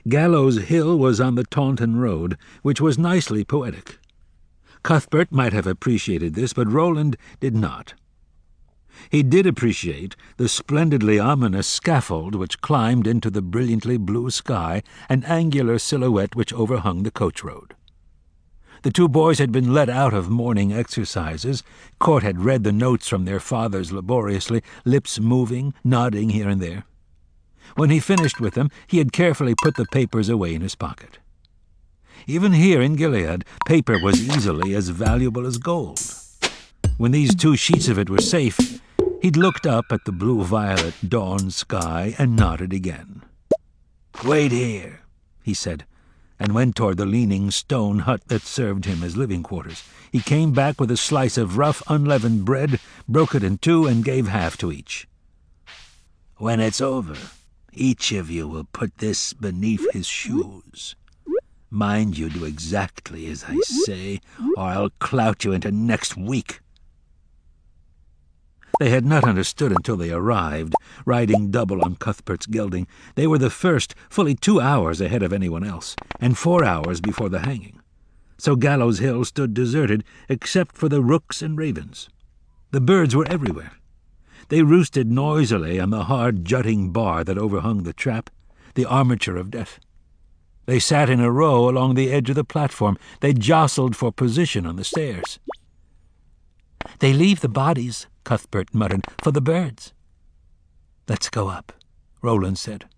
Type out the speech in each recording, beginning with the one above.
Gallows Hill was on the Taunton Road, which was nicely poetic. Cuthbert might have appreciated this, but Roland did not. He did appreciate the splendidly ominous scaffold which climbed into the brilliantly blue sky, an angular silhouette which overhung the coach road. The two boys had been let out of morning exercises. Court had read the notes from their fathers laboriously, lips moving, nodding here and there. When he finished with them, he had carefully put the papers away in his pocket. Even here in Gilead, paper was easily as valuable as gold. When these 2 sheets of it were safe, he'd looked up at the blue-violet dawn sky and nodded again. "Wait here," he said, and went toward the leaning stone hut that served him as living quarters. He came back with a slice of rough, unleavened bread, broke it in 2, and gave half to each. "When it's over, each of you will put this beneath his shoes. Mind you do exactly as I say, or I'll clout you into next week." They had not understood until they arrived, riding double on Cuthbert's gelding. They were the first, fully 2 hours ahead of anyone else, and 4 hours before the hanging. So Gallows Hill stood deserted, except for the rooks and ravens. The birds were everywhere. They roosted noisily on the hard jutting bar that overhung the trap, the armature of death. They sat in a row along the edge of the platform. They jostled for position on the stairs. "They leave the bodies," Cuthbert muttered, "for the birds." "Let's go up," Roland said.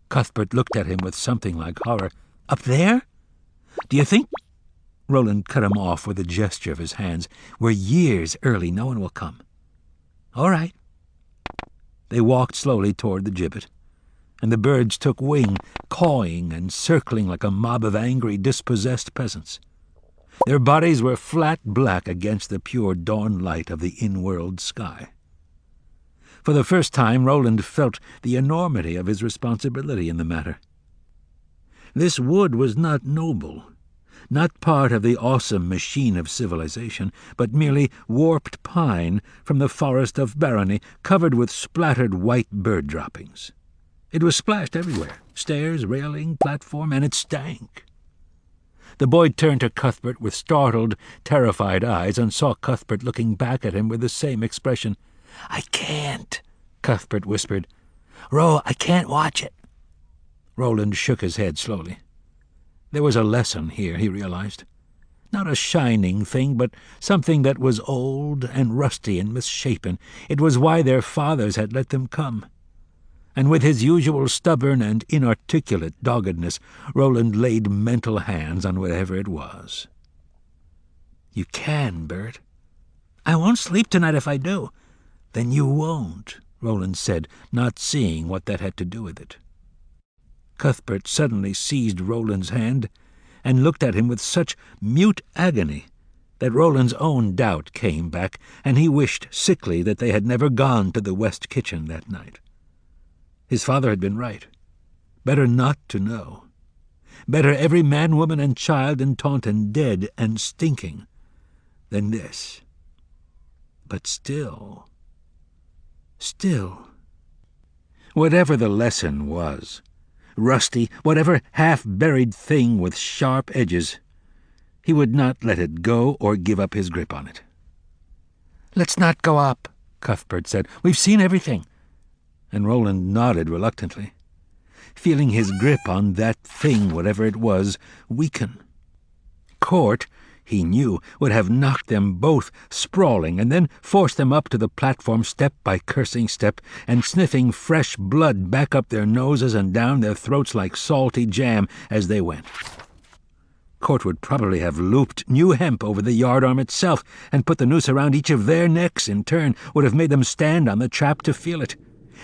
Cuthbert looked at him with something like horror. "Up there? Do you think—" Roland cut him off with a gesture of his hands. "We're years early. No one will come." "All right." They walked slowly toward the gibbet, and the birds took wing, cawing and circling like a mob of angry, dispossessed peasants. Their bodies were flat black against the pure dawn light of the in-world sky. For the first time, Roland felt the enormity of his responsibility in the matter. This wood was not noble, not part of the awesome machine of civilization, but merely warped pine from the forest of Barony, covered with splattered white bird droppings. It was splashed everywhere, stairs, railing, platform, and it stank. The boy turned to Cuthbert with startled, terrified eyes, and saw Cuthbert looking back at him with the same expression. "I can't," Cuthbert whispered. "I can't watch it." Roland shook his head slowly. There was a lesson here, he realized. Not a shining thing, but something that was old and rusty and misshapen. It was why their fathers had let them come. And with his usual stubborn and inarticulate doggedness, Roland laid mental hands on whatever it was. "You can, Bert." "I won't sleep tonight if I do." "Then you won't," Roland said, not seeing what that had to do with it. Cuthbert suddenly seized Roland's hand and looked at him with such mute agony that Roland's own doubt came back, and he wished sickly that they had never gone to the west kitchen that night. His father had been right. Better not to know. Better every man, woman, and child in Taunton dead and stinking than this. But still, whatever the lesson was, rusty, whatever half-buried thing with sharp edges, he would not let it go or give up his grip on it. "Let's not go up," Cuthbert said. "We've seen everything." And Roland nodded reluctantly, feeling his grip on that thing, whatever it was, weaken. Court, he knew, would have knocked them both sprawling and then forced them up to the platform step by cursing step and sniffing fresh blood back up their noses and down their throats like salty jam as they went. Court would probably have looped new hemp over the yardarm itself and put the noose around each of their necks in turn, would have made them stand on the trap to feel it,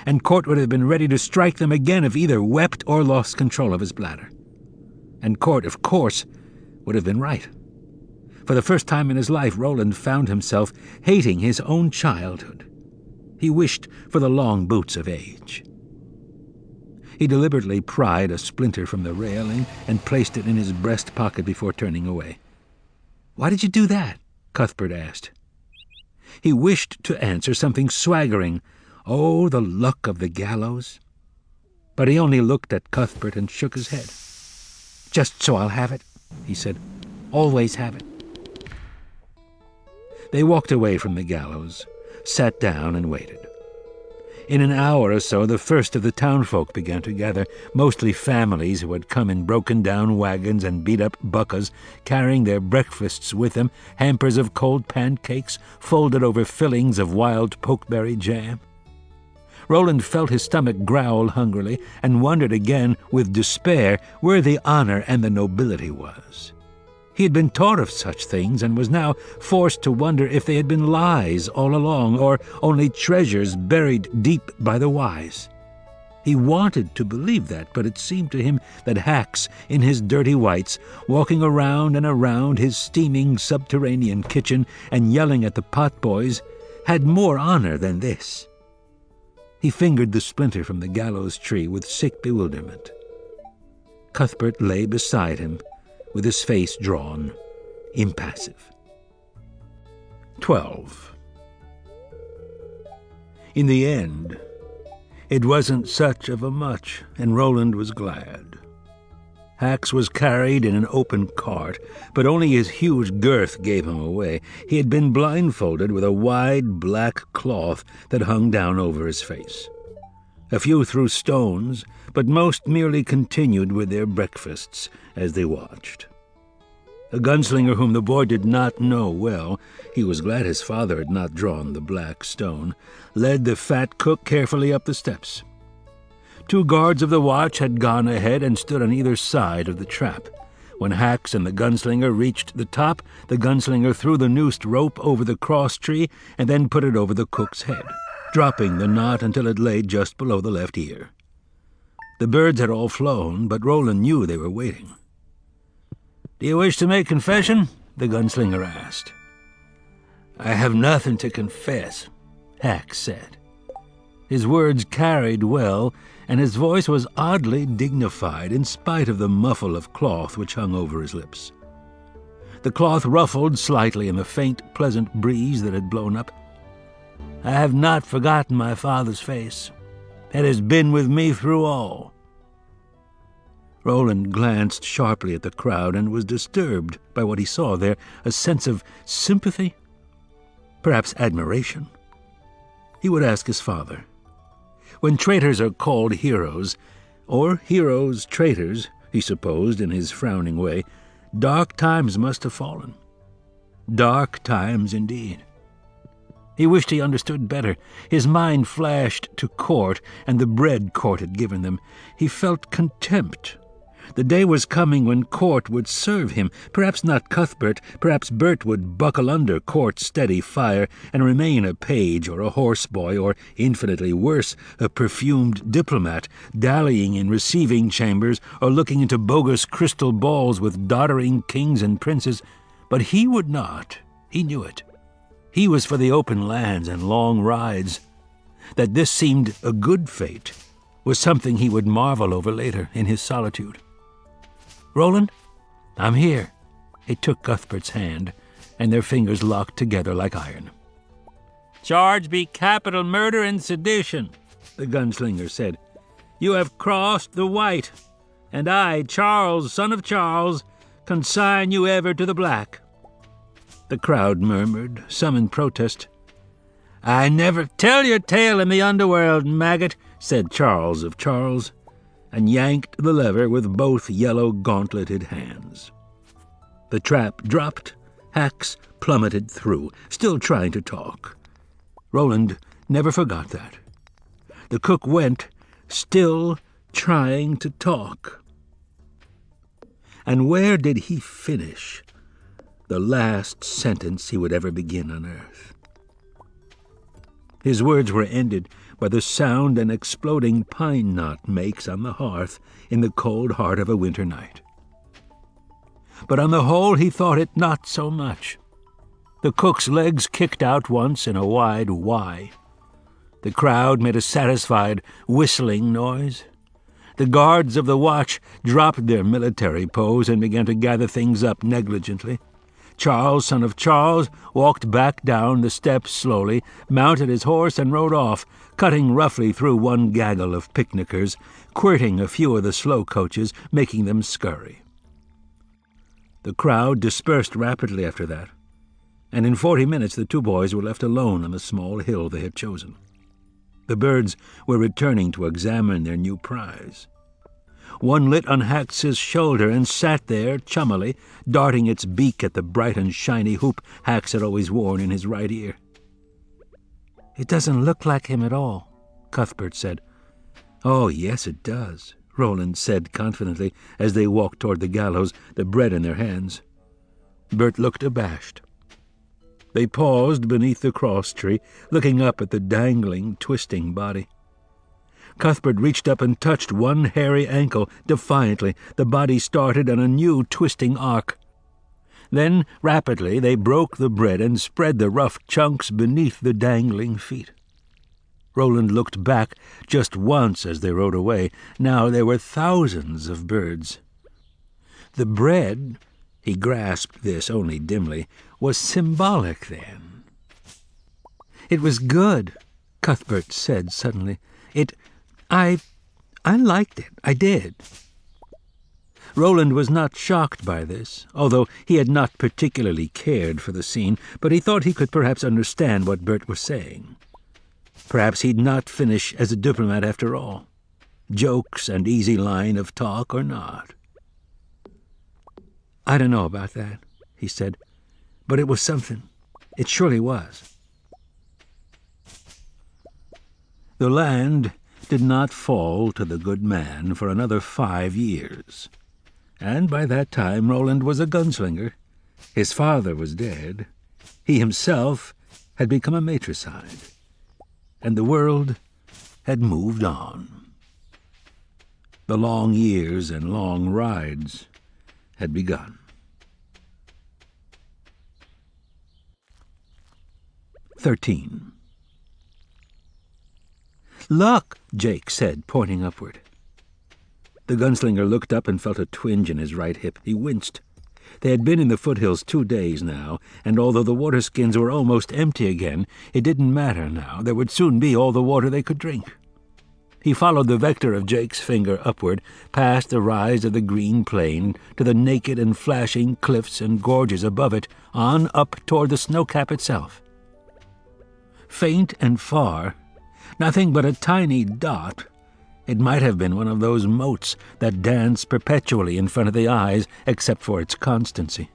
and Court would have been ready to strike them again if either wept or lost control of his bladder. And Court, of course, would have been right. For the first time in his life, Roland found himself hating his own childhood. He wished for the long boots of age. He deliberately pried a splinter from the railing and placed it in his breast pocket before turning away. "Why did you do that?" Cuthbert asked. He wished to answer something swaggering. Oh, the luck of the gallows! But he only looked at Cuthbert and shook his head. "Just so I'll have it," he said. "Always have it." They walked away from the gallows, sat down and waited. In an hour or so, the first of the townfolk began to gather, mostly families who had come in broken-down wagons and beat-up buckas, carrying their breakfasts with them, hampers of cold pancakes, folded over fillings of wild pokeberry jam. Roland felt his stomach growl hungrily, and wondered again, with despair, where the honor and the nobility was. He had been taught of such things, and was now forced to wonder if they had been lies all along, or only treasures buried deep by the wise. He wanted to believe that, but it seemed to him that Hacks, in his dirty whites, walking around and around his steaming subterranean kitchen and yelling at the potboys, had more honor than this. He fingered the splinter from the gallows tree with sick bewilderment. Cuthbert lay beside him, with his face drawn, impassive. 12. In the end, it wasn't such of a much, and Roland was glad. Hacks was carried in an open cart, but only his huge girth gave him away. He had been blindfolded with a wide black cloth that hung down over his face. A few threw stones, but most merely continued with their breakfasts as they watched. A gunslinger whom the boy did not know well, he was glad his father had not drawn the black stone, led the fat cook carefully up the steps. 2 guards of the watch had gone ahead and stood on either side of the trap. When Hacks and the gunslinger reached the top, the gunslinger threw the noosed rope over the cross tree and then put it over the cook's head, dropping the knot until it lay just below the left ear. The birds had all flown, but Roland knew they were waiting. "Do you wish to make confession?" the gunslinger asked. "I have nothing to confess," Hacks said. His words carried well, and his voice was oddly dignified in spite of the muffle of cloth which hung over his lips. The cloth ruffled slightly in the faint, pleasant breeze that had blown up. "I have not forgotten my father's face. It has been with me through all." Roland glanced sharply at the crowd and was disturbed by what he saw there, a sense of sympathy, perhaps admiration. He would ask his father. When traitors are called heroes, or heroes traitors, he supposed in his frowning way, dark times must have fallen. Dark times indeed. He wished he understood better. His mind flashed to Court and the bread Court had given them. He felt contempt. The day was coming when Court would serve him. Perhaps not Cuthbert. Perhaps Bert would buckle under Court's steady fire and remain a page or a horseboy, or, infinitely worse, a perfumed diplomat, dallying in receiving chambers or looking into bogus crystal balls with doddering kings and princes. But he would not. He knew it. He was for the open lands and long rides. That this seemed a good fate was something he would marvel over later in his solitude. "Roland, I'm here." He took Cuthbert's hand, and their fingers locked together like iron. "Charge be capital murder and sedition," the gunslinger said. "You have crossed the white, and I, Charles, son of Charles, consign you ever to the black." The crowd murmured, some in protest. "I never tell your tale in the underworld, maggot," said Charles of Charles, and yanked the lever with both yellow gauntleted hands. The trap dropped. Hacks plummeted through, still trying to talk. Roland never forgot that. The cook went, still trying to talk. And where did he finish the last sentence he would ever begin on earth? His words were ended by the sound an exploding pine knot makes on the hearth in the cold heart of a winter night. But on the whole he thought it not so much. The cook's legs kicked out once in a wide Y. The crowd made a satisfied whistling noise. The guards of the watch dropped their military pose and began to gather things up negligently. Charles, son of Charles, walked back down the steps slowly, mounted his horse, and rode off, cutting roughly through one gaggle of picnickers, quirting a few of the slow coaches, making them scurry. The crowd dispersed rapidly after that, and in 40 minutes the two boys were left alone on the small hill they had chosen. The birds were returning to examine their new prize. One lit on Hax's shoulder and sat there, chummily, darting its beak at the bright and shiny hoop Hax had always worn in his right ear. "It doesn't look like him at all," Cuthbert said. "Oh, yes, it does," Roland said confidently as they walked toward the gallows, the bread in their hands. Bert looked abashed. They paused beneath the cross-tree, looking up at the dangling, twisting body. Cuthbert reached up and touched one hairy ankle defiantly. The body started on a new twisting arc. Then, rapidly, they broke the bread and spread the rough chunks beneath the dangling feet. Roland looked back just once as they rode away. Now there were thousands of birds. The bread, he grasped this only dimly, was symbolic then. "It was good," Cuthbert said suddenly. I liked it. I did." Roland was not shocked by this, although he had not particularly cared for the scene, but he thought he could perhaps understand what Bert was saying. Perhaps he'd not finish as a diplomat after all. Jokes and easy line of talk or not. "I don't know about that," he said, "but it was something. It surely was." The land did not fall to the good man for another 5 years, and by that time Roland was a gunslinger. His father was dead. He himself had become a matricide, and the world had moved on. The long years and long rides had begun. 13. "Look," Jake said, pointing upward. The gunslinger looked up and felt a twinge in his right hip. He winced. They had been in the foothills 2 days now, and although the water skins were almost empty again, it didn't matter now. There would soon be all the water they could drink. He followed the vector of Jake's finger upward, past the rise of the green plain, to the naked and flashing cliffs and gorges above it, on up toward the snow-cap itself. Faint and far, nothing but a tiny dot, it might have been one of those motes that dance perpetually in front of the eyes, except for its constancy.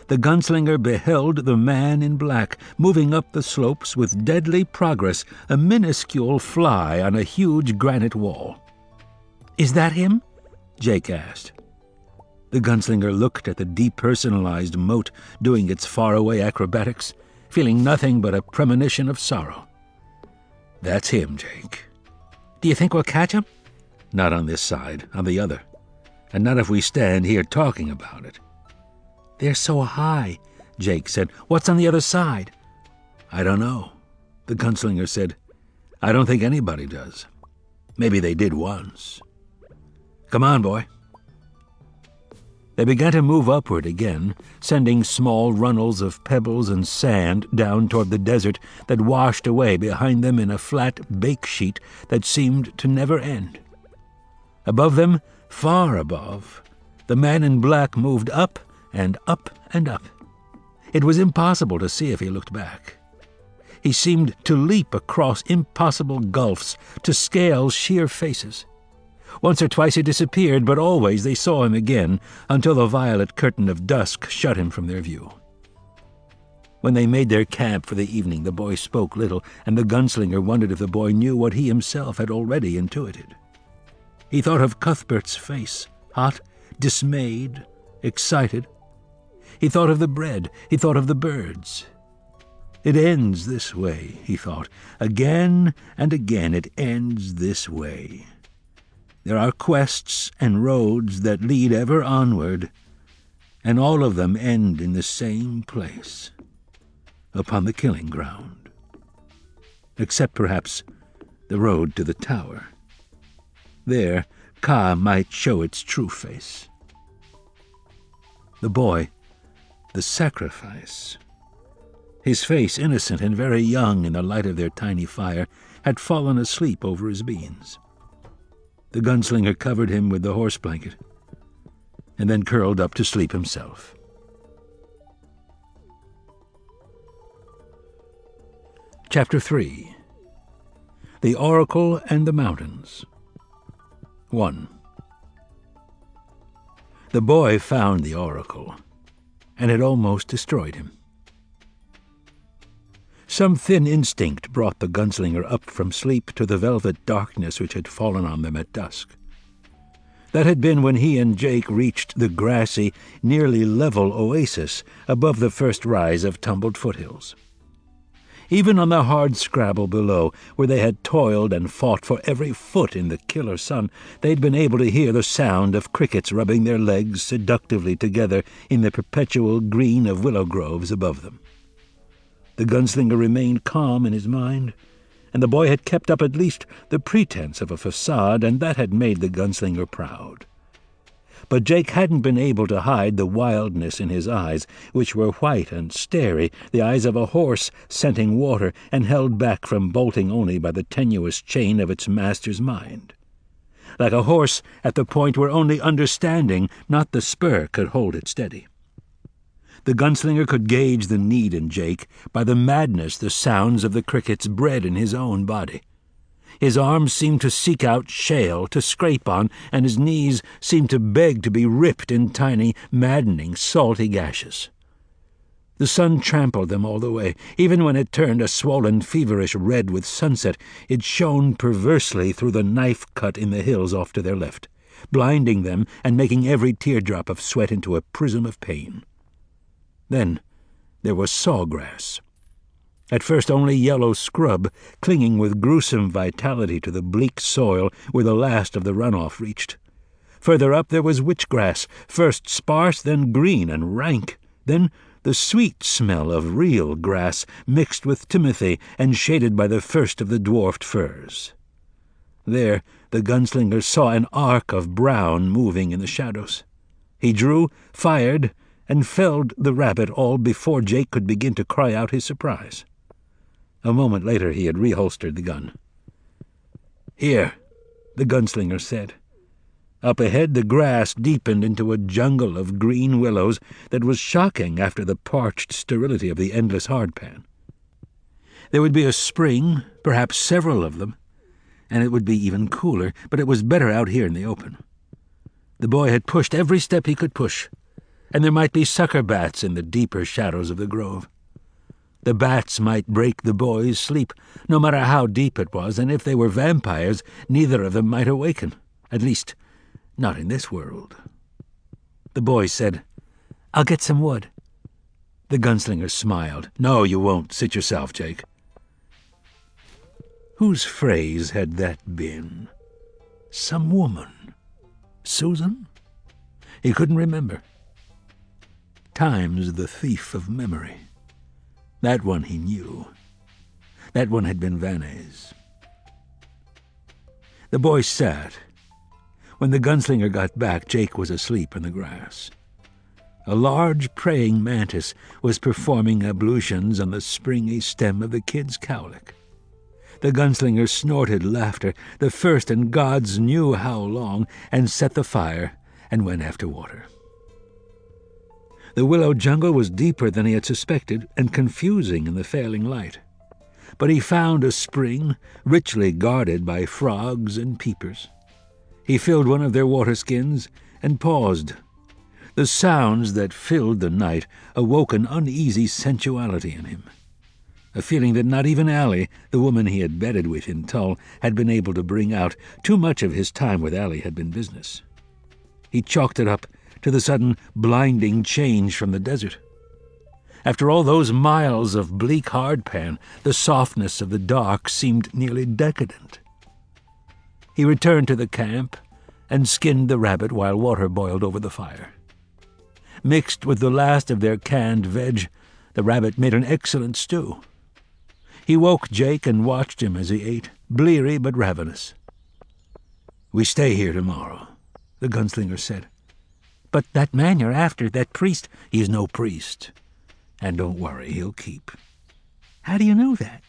The gunslinger beheld the man in black, moving up the slopes with deadly progress, a minuscule fly on a huge granite wall. "Is that him?" Jake asked. The gunslinger looked at the depersonalized mote doing its faraway acrobatics, feeling nothing but a premonition of sorrow. "That's him, Jake." "Do you think we'll catch him?" "Not on this side, on the other. And not if we stand here talking about it." "They're so high," Jake said. "What's on the other side?" "I don't know," the gunslinger said. "I don't think anybody does. Maybe they did once. Come on, boy." They began to move upward again, sending small runnels of pebbles and sand down toward the desert that washed away behind them in a flat bake sheet that seemed to never end. Above them, far above, the man in black moved up and up and up. It was impossible to see if he looked back. He seemed to leap across impossible gulfs, to scale sheer faces. Once or twice he disappeared, but always they saw him again, until the violet curtain of dusk shut him from their view. When they made their camp for the evening, the boy spoke little, and the gunslinger wondered if the boy knew what he himself had already intuited. He thought of Cuthbert's face, hot, dismayed, excited. He thought of the bread. He thought of the birds. "It ends this way," he thought. "Again and again it ends this way. There are quests and roads that lead ever onward, and all of them end in the same place, upon the killing ground. Except, perhaps, the road to the tower. There, Ka might show its true face." The boy the sacrifice. His face, innocent and very young in the light of their tiny fire, had fallen asleep over his beans. The gunslinger covered him with the horse blanket, and then curled up to sleep himself. Chapter 3. The Oracle and the Mountains. 1. The boy found the oracle, and it almost destroyed him. Some thin instinct brought the gunslinger up from sleep to the velvet darkness which had fallen on them at dusk. That had been when he and Jake reached the grassy, nearly level oasis above the first rise of tumbled foothills. Even on the hard scrabble below, where they had toiled and fought for every foot in the killer sun, they'd been able to hear the sound of crickets rubbing their legs seductively together in the perpetual green of willow groves above them. The gunslinger remained calm in his mind, and the boy had kept up at least the pretense of a facade, and that had made the gunslinger proud. But Jake hadn't been able to hide the wildness in his eyes, which were white and starey, the eyes of a horse scenting water, and held back from bolting only by the tenuous chain of its master's mind. Like a horse at the point where only understanding, not the spur, could hold it steady. The gunslinger could gauge the need in Jake by the madness the sounds of the crickets bred in his own body. His arms seemed to seek out shale to scrape on, and his knees seemed to beg to be ripped in tiny, maddening, salty gashes. The sun trampled them all the way. Even when it turned a swollen, feverish red with sunset, it shone perversely through the knife cut in the hills off to their left, blinding them and making every teardrop of sweat into a prism of pain. Then there was sawgrass. At first only yellow scrub, clinging with gruesome vitality to the bleak soil where the last of the runoff reached. Further up there was witchgrass, first sparse, then green and rank, then the sweet smell of real grass mixed with timothy and shaded by the first of the dwarfed firs. There the gunslinger saw an arc of brown moving in the shadows. He drew, fired, and felled the rabbit all before Jake could begin to cry out his surprise. A moment later he had reholstered the gun. "Here," the gunslinger said. Up ahead the grass deepened into a jungle of green willows that was shocking after the parched sterility of the endless hardpan. There would be a spring, perhaps several of them, and it would be even cooler, but it was better out here in the open. The boy had pushed every step he could push, and there might be sucker bats in the deeper shadows of the grove. The bats might break the boy's sleep, no matter how deep it was, and if they were vampires, neither of them might awaken, at least not in this world. The boy said, "I'll get some wood." The gunslinger smiled. "No, you won't. Sit yourself, Jake." Whose phrase had that been? Some woman. Susan? He couldn't remember. Time's the thief of memory. That one he knew. That one had been Vanna's. The boy sat. When the gunslinger got back, Jake was asleep in the grass. A large praying mantis was performing ablutions on the springy stem of the kid's cowlick. The gunslinger snorted laughter, the first in gods knew how long, and set the fire and went after water. The willow jungle was deeper than he had suspected and confusing in the failing light. But he found a spring richly guarded by frogs and peepers. He filled one of their water skins and paused. The sounds that filled the night awoke an uneasy sensuality in him, a feeling that not even Allie, the woman he had bedded with in Tull, had been able to bring out. Too much of his time with Allie had been business. He chalked it up to the sudden blinding change from the desert. After all those miles of bleak hardpan, the softness of the dark seemed nearly decadent. He returned to the camp and skinned the rabbit while water boiled over the fire. Mixed with the last of their canned veg, the rabbit made an excellent stew. He woke Jake and watched him as he ate, bleary but ravenous. "We stay here tomorrow," the gunslinger said. But that man you're after, that priest, he's no priest. And don't worry, he'll keep. How do you know that?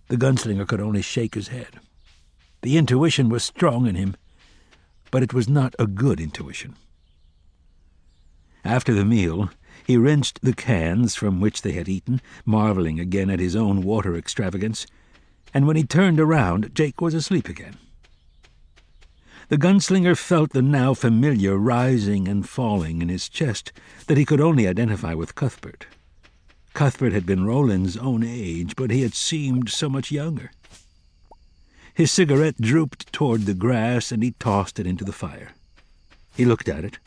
The gunslinger could only shake his head. The intuition was strong in him, but it was not a good intuition. After the meal, he rinsed the cans from which they had eaten, marveling again at his own water extravagance, and when he turned around, Jake was asleep again. The gunslinger felt the now familiar rising and falling in his chest that he could only identify with Cuthbert. Cuthbert had been Roland's own age, but he had seemed so much younger. His cigarette drooped toward the grass, and he tossed it into the fire. He looked at it.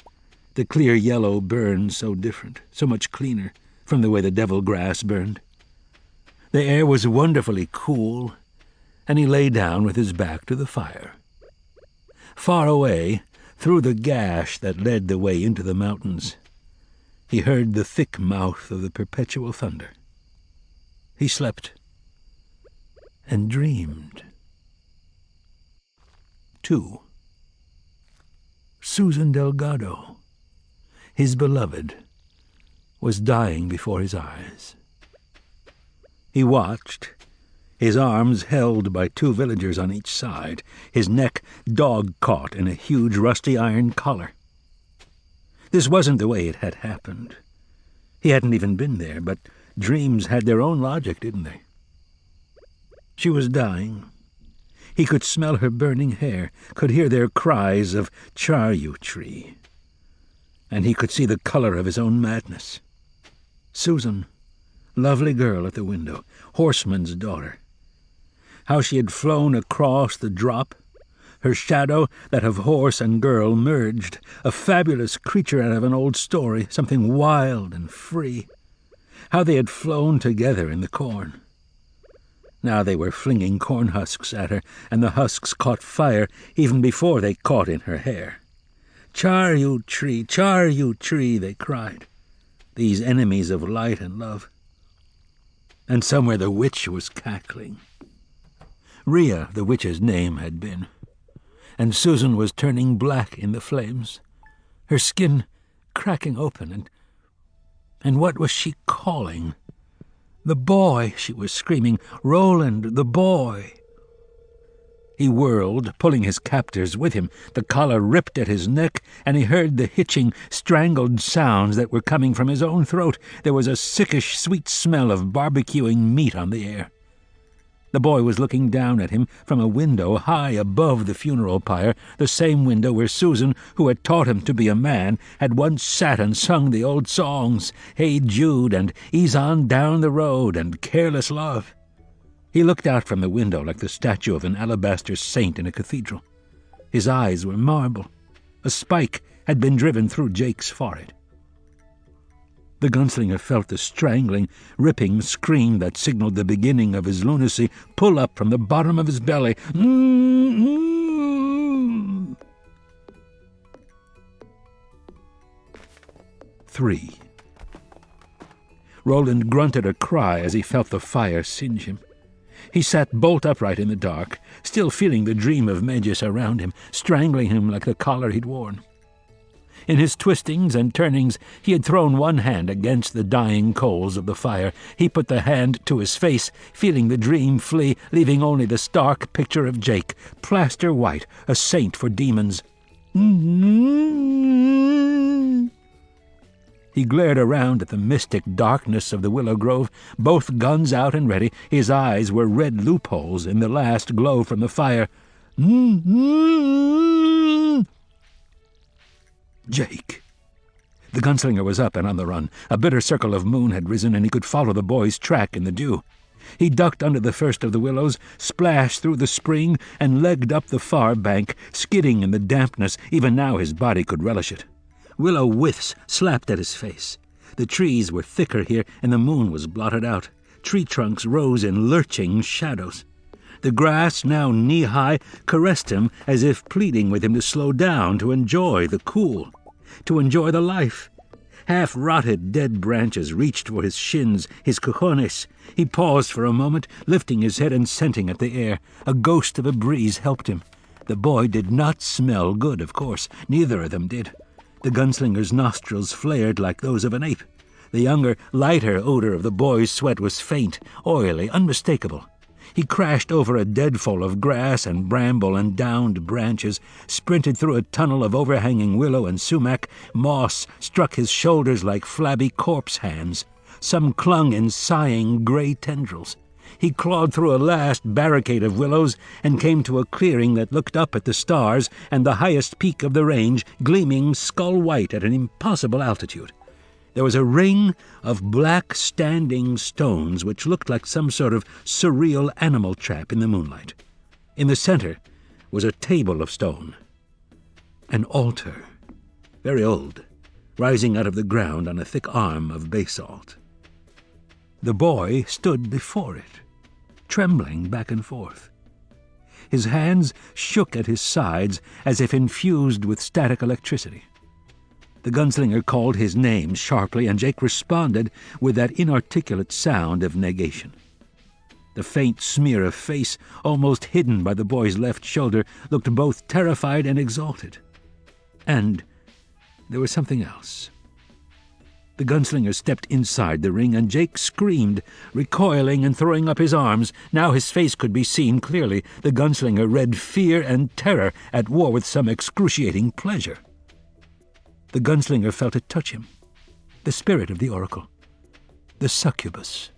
The clear yellow burned so different, so much cleaner from the way the devil grass burned. The air was wonderfully cool, and he lay down with his back to the fire. Far away, through the gash that led the way into the mountains, he heard the thick mouth of the perpetual thunder. He slept and dreamed. 2. Susan Delgado, his beloved, was dying before his eyes. He watched, his arms held by 2 villagers on each side, his neck dog-caught in a huge rusty iron collar. This wasn't the way it had happened. He hadn't even been there, but dreams had their own logic, didn't they? She was dying. He could smell her burning hair, could hear their cries of "Charyu Tree," and he could see the color of his own madness. Susan, lovely girl at the window, horseman's daughter. How she had flown across the drop, her shadow, that of horse and girl, merged, a fabulous creature out of an old story, something wild and free. How they had flown together in the corn. Now they were flinging corn husks at her, and the husks caught fire even before they caught in her hair. "Charyu Tree," they cried, these enemies of light and love. And somewhere the witch was cackling. Rhea, the witch's name had been, and Susan was turning black in the flames, her skin cracking open, and what was she calling? "The boy," she was screaming, "Roland, the boy." He whirled, pulling his captors with him. The collar ripped at his neck, and he heard the hitching, strangled sounds that were coming from his own throat. There was a sickish, sweet smell of barbecuing meat on the air. The boy was looking down at him from a window high above the funeral pyre, the same window where Susan, who had taught him to be a man, had once sat and sung the old songs, "Hey Jude," and "Ease on down the road," and "Careless Love." He looked out from the window like the statue of an alabaster saint in a cathedral. His eyes were marble. A spike had been driven through Jake's forehead. The gunslinger felt the strangling, ripping scream that signaled the beginning of his lunacy pull up from the bottom of his belly. 3. Roland grunted a cry as he felt the fire singe him. He sat bolt upright in the dark, still feeling the dream of Magus around him, strangling him like the collar he'd worn. In his twistings and turnings, he had thrown one hand against the dying coals of the fire. He put the hand to his face, feeling the dream flee, leaving only the stark picture of Jake, plaster white, a saint for demons. He glared around at the mystic darkness of the willow grove, both guns out and ready. His eyes were red loopholes in the last glow from the fire. Jake. The gunslinger was up and on the run. A bitter circle of moon had risen, and he could follow the boy's track in the dew. He ducked under the first of the willows, splashed through the spring, and legged up the far bank, skidding in the dampness. Even now his body could relish it. Willow withs slapped at his face. The trees were thicker here, and the moon was blotted out. Tree trunks rose in lurching shadows. The grass, now knee-high, caressed him as if pleading with him to slow down, to enjoy the cool, to enjoy the life. Half-rotted dead branches reached for his shins, his cojones. He paused for a moment, lifting his head and scenting at the air. A ghost of a breeze helped him. The boy did not smell good, of course. Neither of them did. The gunslinger's nostrils flared like those of an ape. The younger, lighter odor of the boy's sweat was faint, oily, unmistakable. He crashed over a deadfall of grass and bramble and downed branches, sprinted through a tunnel of overhanging willow and sumac. Moss struck his shoulders like flabby corpse hands. Some clung in sighing gray tendrils. He clawed through a last barricade of willows and came to a clearing that looked up at the stars and the highest peak of the range, gleaming skull-white at an impossible altitude. There was a ring of black standing stones which looked like some sort of surreal animal trap in the moonlight. In the center was a table of stone. An altar, very old, rising out of the ground on a thick arm of basalt. The boy stood before it, trembling back and forth. His hands shook at his sides as if infused with static electricity. The gunslinger called his name sharply, and Jake responded with that inarticulate sound of negation. The faint smear of face, almost hidden by the boy's left shoulder, looked both terrified and exalted. And there was something else. The gunslinger stepped inside the ring, and Jake screamed, recoiling and throwing up his arms. Now his face could be seen clearly. The gunslinger read fear and terror at war with some excruciating pleasure. The gunslinger felt it touch him, the spirit of the oracle, the succubus.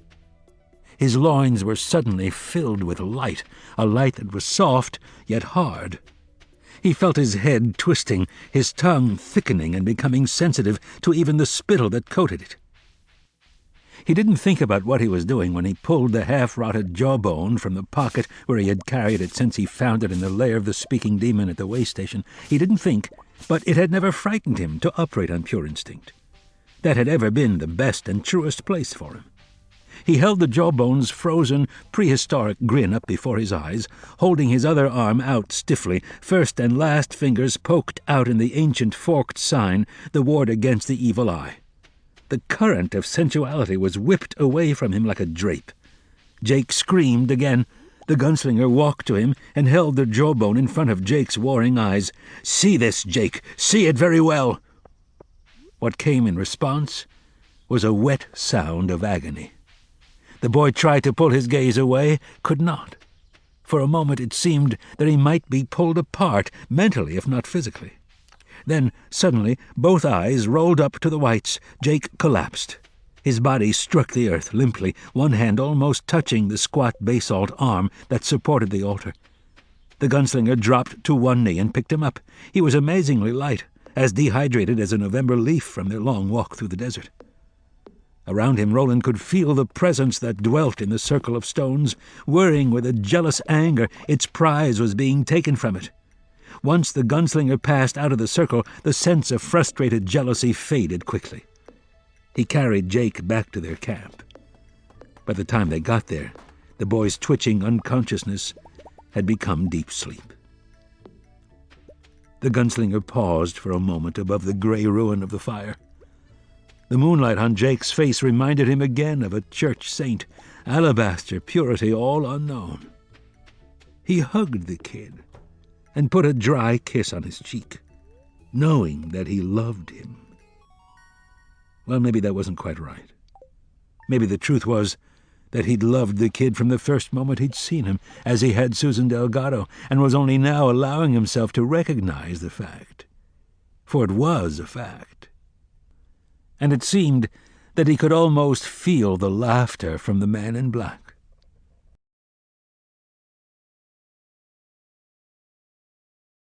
His loins were suddenly filled with light, a light that was soft yet hard. He felt his head twisting, his tongue thickening and becoming sensitive to even the spittle that coated it. He didn't think about what he was doing when he pulled the half-rotted jawbone from the pocket where he had carried it since he found it in the lair of the speaking demon at the way station. He didn't think, but it had never frightened him to operate on pure instinct. That had ever been the best and truest place for him. He held the jawbone's frozen, prehistoric grin up before his eyes, holding his other arm out stiffly, first and last fingers poked out in the ancient forked sign, the ward against the evil eye. The current of sensuality was whipped away from him like a drape. Jake screamed again. The gunslinger walked to him and held the jawbone in front of Jake's warring eyes. "See this, Jake! See it very well!" What came in response was a wet sound of agony. The boy tried to pull his gaze away, could not. For a moment it seemed that he might be pulled apart, mentally if not physically. Then, suddenly, both eyes rolled up to the whites. Jake collapsed. His body struck the earth limply, one hand almost touching the squat basalt arm that supported the altar. The gunslinger dropped to one knee and picked him up. He was amazingly light, as dehydrated as a November leaf from their long walk through the desert. Around him, Roland could feel the presence that dwelt in the circle of stones, whirring with a jealous anger. Its prize was being taken from it. Once the gunslinger passed out of the circle, the sense of frustrated jealousy faded quickly. He carried Jake back to their camp. By the time they got there, the boy's twitching unconsciousness had become deep sleep. The gunslinger paused for a moment above the gray ruin of the fire. The moonlight on Jake's face reminded him again of a church saint, alabaster purity all unknown. He hugged the kid and put a dry kiss on his cheek, knowing that he loved him. Well, maybe that wasn't quite right. Maybe the truth was that he'd loved the kid from the first moment he'd seen him, as he had Susan Delgado, and was only now allowing himself to recognize the fact. For it was a fact. And it seemed that he could almost feel the laughter from the man in black.